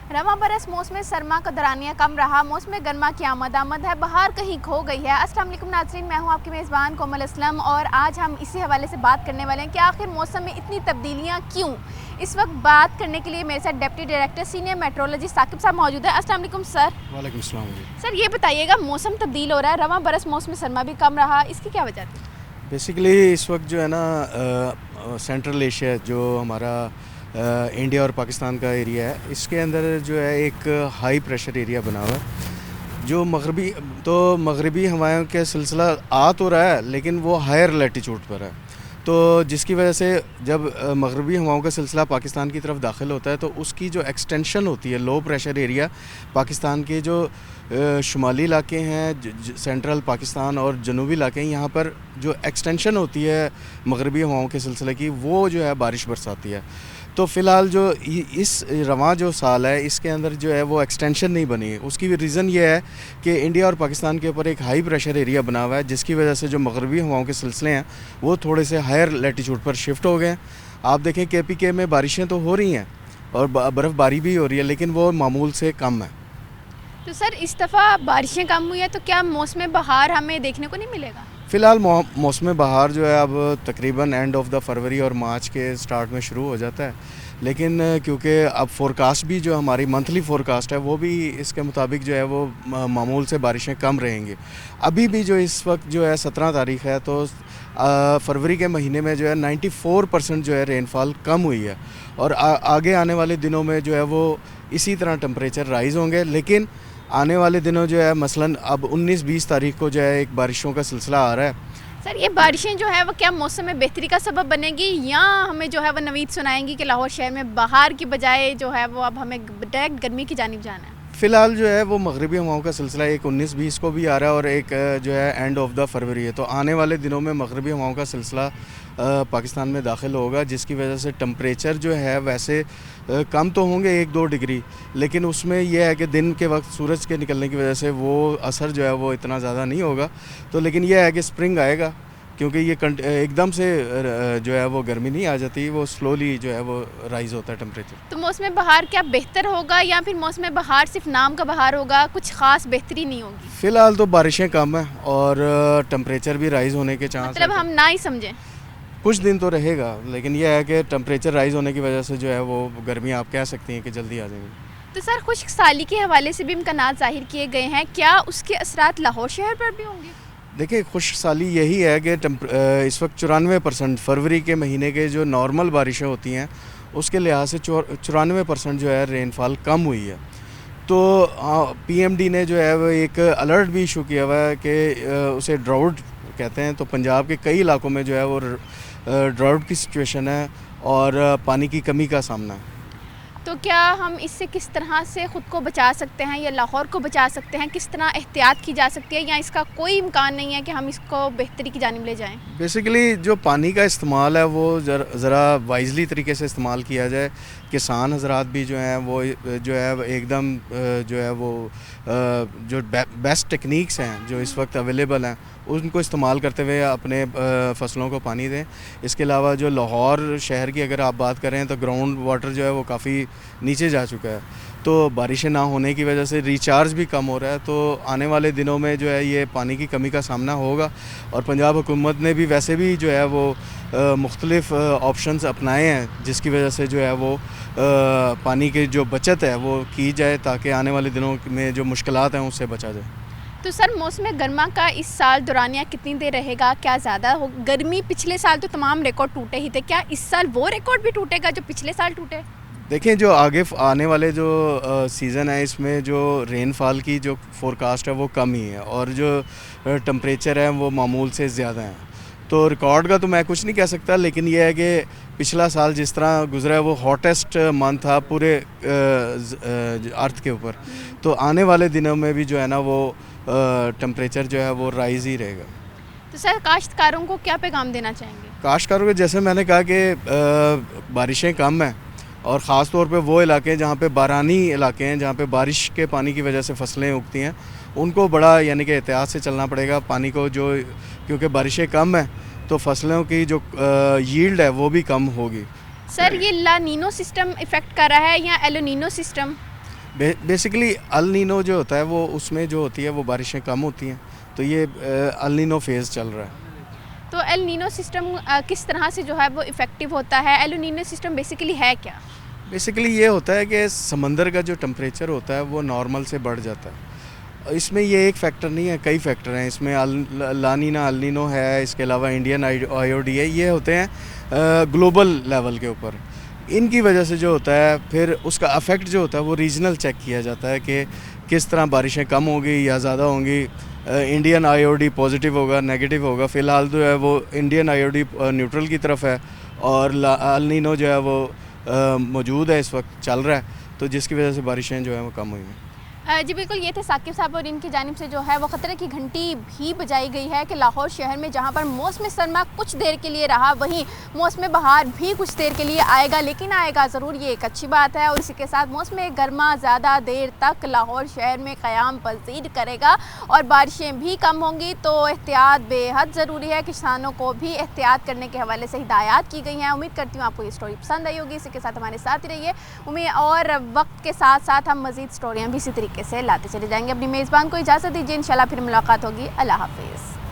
रवां बरस मौसम सरमा का दौरानिया कम रहा, मौसम गर्मा की आमद है, बहार कहीं खो गई है। अस्सलाम वालेकुम नाज़रीन, मैं हूं आपकी मेज़बान कोमल असलम और आज हम इसी हवाले से बात करने वाले हैं कि आखिर मौसम में इतनी तब्दीलियां क्यों। इस वक्त बात करने के लिए मेरे साथ deputy director senior metrology Saqib साहब मौजूद है। अस्सलाम वालेकुम सर। वालेकुम सलाम। सर ये बताइएगा, मौसम तब्दील हो रहा है, रवां बरस मौसम सरमा भी कम रहा, इसकी क्या वजह थी? बेसिकली इस वक्त जो है ना सेंट्रल एशिया जो हमारा इंडिया और पाकिस्तान का एरिया है, इसके अंदर जो है एक हाई प्रेशर एरिया बना हुआ है जो मगरबी हवाओं के सिलसिला आ तो रहा है, लेकिन वो हायर लैटिट्यूड पर है। तो जिसकी वजह से जब मगरबी हवाओं का सिलसिला पाकिस्तान की तरफ दाखिल होता है तो उसकी जो एक्सटेंशन होती है, लो प्रेशर एरिया पाकिस्तान के जो शुमाली इलाके हैं, सेंट्रल पाकिस्तान और जनूबी इलाके हैं, यहाँ पर जो एक्सटेंशन होती है मगरबी हवाओं के सिलसिले की, वो जो है बारिश बरसाती है। तो फ़िलहाल जो इस रवां जो साल है, इसके अंदर जो है वो एक्सटेंशन नहीं बनी है। उसकी भी रीज़न ये है कि इंडिया और पाकिस्तान के ऊपर एक हाई प्रेशर एरिया बना हुआ है, जिसकी वजह से जो मगरबी हवाओं के सिलसिले हैं वो थोड़े से हायर लैटिट्यूड पर शिफ्ट हो गए हैं। आप देखें KPK में बारिशें तो हो रही हैं और बर्फ़बारी भी हो रही है, लेकिन वो मामूल से कम है। तो सर इस दफ़ा बारिशें कम हुई है तो क्या मौसम बहार हमें देखने को नहीं मिलेगा? फ़िलहाल मौसम बहार जो है अब तकरीबन एंड ऑफ द फरवरी और मार्च के स्टार्ट में शुरू हो जाता है, लेकिन क्योंकि अब फ़ोरकास्ट भी जो हमारी मंथली फ़ोरकास्ट है वो भी इसके मुताबिक जो है वो मामूल से बारिशें कम रहेंगी। अभी भी जो इस वक्त जो है 17 तारीख़ है, तो फरवरी के महीने में जो है 94% जो है रेनफॉल कम हुई है और आगे आने वाले दिनों में जो है वो इसी तरह टेम्परेचर राइज़ होंगे। लेकिन आने वाले दिनों जो है मसलन अब 19-20 तारीख को जो है एक बारिशों का सिलसिला आ रहा है। सर ये बारिशें जो है वो क्या मौसम में बेहतरी का सबब बनेगी या हमें जो है वो नवीद सुनाएंगी कि लाहौर शहर में बहार की बजाय जो है वो अब हमें डायरेक्ट गर्मी की जानिब जाना है? फ़िलहाल जो है वो मगरबी हवाओं का सिलसिला एक 19-20 को भी आ रहा है और एक जो है एंड ऑफ द फरवरी है। तो आने वाले दिनों में मगरबी हवाओं का सिलसिला पाकिस्तान में दाखिल होगा, जिसकी वजह से टेम्परेचर जो है वैसे कम तो होंगे 1-2 डिग्री, लेकिन उसमें यह है कि दिन के वक्त सूरज के निकलने की वजह से वो असर जो है वो इतना ज़्यादा नहीं होगा। तो लेकिन यह है कि स्प्रिंग आएगा, क्योंकि ये एकदम से जो है वो गर्मी नहीं आ जाती, वो स्लोली जो है वो राइज़ होता है टेम्परेचर। तो मौसम बहार क्या बेहतर होगा या फिर मौसम बहार सिर्फ नाम का बहार होगा, कुछ ख़ास बेहतरी नहीं होगी? फ़िलहाल तो बारिशें कम है और टेम्परेचर भी राइज़ होने के चांस मतलब हम ना ही समझें? कुछ दिन तो रहेगा, लेकिन यह है कि टेम्परेचर राइज़ होने की वजह से जो है वो गर्मी आप कह सकती हैं कि जल्दी आ जाएगी। तो सर खुश्क साली के हवाले से भी इम्कानात ज़ाहिर किए गए हैं, क्या उसके असरात लाहौर शहर पर भी होंगे? देखिए, खुश्क साली यही है कि इस वक्त 94% फरवरी के महीने के जो नॉर्मल बारिशें होती हैं उसके लिहाज से 94% जो है रेनफॉल कम हुई है। तो PMD ने जो है वो एक अलर्ट भी इशू किया हुआ है कि उसे ड्राउट कहते हैं। तो पंजाब के कई इलाकों में जो है वो ड्राउट की सिचुएशन है और पानी की कमी का सामना है। तो क्या हम इससे किस तरह से ख़ुद को बचा सकते हैं या लाहौर को बचा सकते हैं? किस तरह एहतियात की जा सकती है या इसका कोई इम्कान नहीं है कि हम इसको बेहतरी की जानिब ले जाएं? बेसिकली जो पानी का इस्तेमाल है वो ज़रा वाइजली तरीके से इस्तेमाल किया जाए। किसान हजरात भी जो हैं वो जो है एकदम जो है वो जो बेस्ट टेक्निक्स हैं जो इस वक्त अवेलेबल हैं उनको इस्तेमाल करते हुए अपने फसलों को पानी दें। इसके अलावा जो लाहौर शहर की अगर आप बात करें तो ग्राउंड वाटर जो है वो काफ़ी नीचे जा चुका है, तो बारिशें ना होने की वजह से रिचार्ज भी कम हो रहा है। तो आने वाले दिनों में जो है ये पानी की कमी का सामना होगा और पंजाब हुकूमत ने भी वैसे भी जो है वो मुख्तलिफ़ ऑप्शंस अपनाए हैं, जिसकी वजह से जो है वो पानी की जो बचत है वो की जाए ताकि आने वाले दिनों में जो मुश्किलात हैं उससे बचा जाए। तो सर मौसम गर्मा का इस साल दौरानिया कितनी देर रहेगा? क्या ज़्यादा हो? गर्मी पिछले साल तो तमाम रिकॉर्ड टूटे ही थे, क्या इस साल वो रिकॉर्ड भी टूटेगा जो पिछले साल टूटे? देखें, जो आगे आने वाले जो सीज़न है इसमें जो रेनफॉल की जो फोरकास्ट है वो कम ही है और जो टेम्परेचर है वो मामूल से ज़्यादा है। तो रिकॉर्ड का तो मैं कुछ नहीं कह सकता, लेकिन यह है कि पिछला साल जिस तरह गुजरा है वो हॉटेस्ट मंथ था पूरे अर्थ के ऊपर। तो आने वाले दिनों में भी जो है ना वो टेम्परेचर जो है वो राइज़ ही रहेगा। तो सर काश्तकारों को क्या पैगाम देना चाहेंगे? काश्तकारों को जैसे मैंने कहा कि बारिशें कम हैं और ख़ास तौर पे वो इलाके हैं जहाँ पे बारानी इलाके हैं, जहाँ पे बारिश के पानी की वजह से फसलें उगती हैं, उनको बड़ा यानी कि एहतियात से चलना पड़ेगा पानी को, जो क्योंकि बारिशें कम हैं तो फसलों की जो यील्ड है वो भी कम होगी। सर ये ला नीनो सिस्टम इफ़ेक्ट कर रहा है या El Nino system? Basically El Nino जो होता है वो उसमें जो होती है वो बारिशें कम होती हैं, तो ये अल नीनो फेज़ चल रहा है। तो एल नीनो सिस्टम किस तरह से जो है वो इफ़ेक्टिव होता है? एल नीनो सिस्टम बेसिकली है क्या? बेसिकली ये होता है कि समंदर का जो टेम्परेचर होता है वो नॉर्मल से बढ़ जाता है। इसमें ये एक फैक्टर नहीं है, कई फैक्टर हैं इसमें। लानीना, अल नीनो है, इसके अलावा इंडियन आईओडी है, ये होते हैं ग्लोबल लेवल के ऊपर। इनकी वजह से जो होता है फिर उसका अफेक्ट जो होता है वो रीजनल चेक किया जाता है कि किस तरह बारिशें कम होंगी या ज़्यादा होंगी। इंडियन आईओडी पॉजिटिव होगा, नेगेटिव होगा। फ़िलहाल जो है वो इंडियन आईओडी न्यूट्रल की तरफ है और अल नीनो जो है वो मौजूद है, इस वक्त चल रहा है, तो जिसकी वजह से बारिशें जो है वो कम हुई हैं। जी बिल्कुल, ये थे साकिब साहब और इनकी जानिब से जो है वो ख़तरे की घंटी भी बजाई गई है कि लाहौर शहर में जहाँ पर मौसम सरमा कुछ देर के लिए रहा, वहीं मौसम बहार भी कुछ देर के लिए आएगा, लेकिन आएगा ज़रूर, ये एक अच्छी बात है। और इसी के साथ मौसम गर्मा ज़्यादा देर तक लाहौर शहर में क़याम पज़ीर करेगा और बारिशें भी कम होंगी, तो एहतियात बेहद ज़रूरी है। किसानों को भी एहतियात करने के हवाले से हिदायत की गई हैं। उम्मीद करती हूँ आपको ये स्टोरी पसंद आई होगी। इसी के साथ हमारे साथ ही रहिए। उम्मीद और वक्त के साथ साथ हम मज़ीद स्टोरियाँ भी इसी तरीके से लाते चले जाएंगे। अपनी मेज़बान को इजाज़त दीजिए, इंशाल्लाह फिर मुलाकात होगी। अल्लाह हाफ़िज़।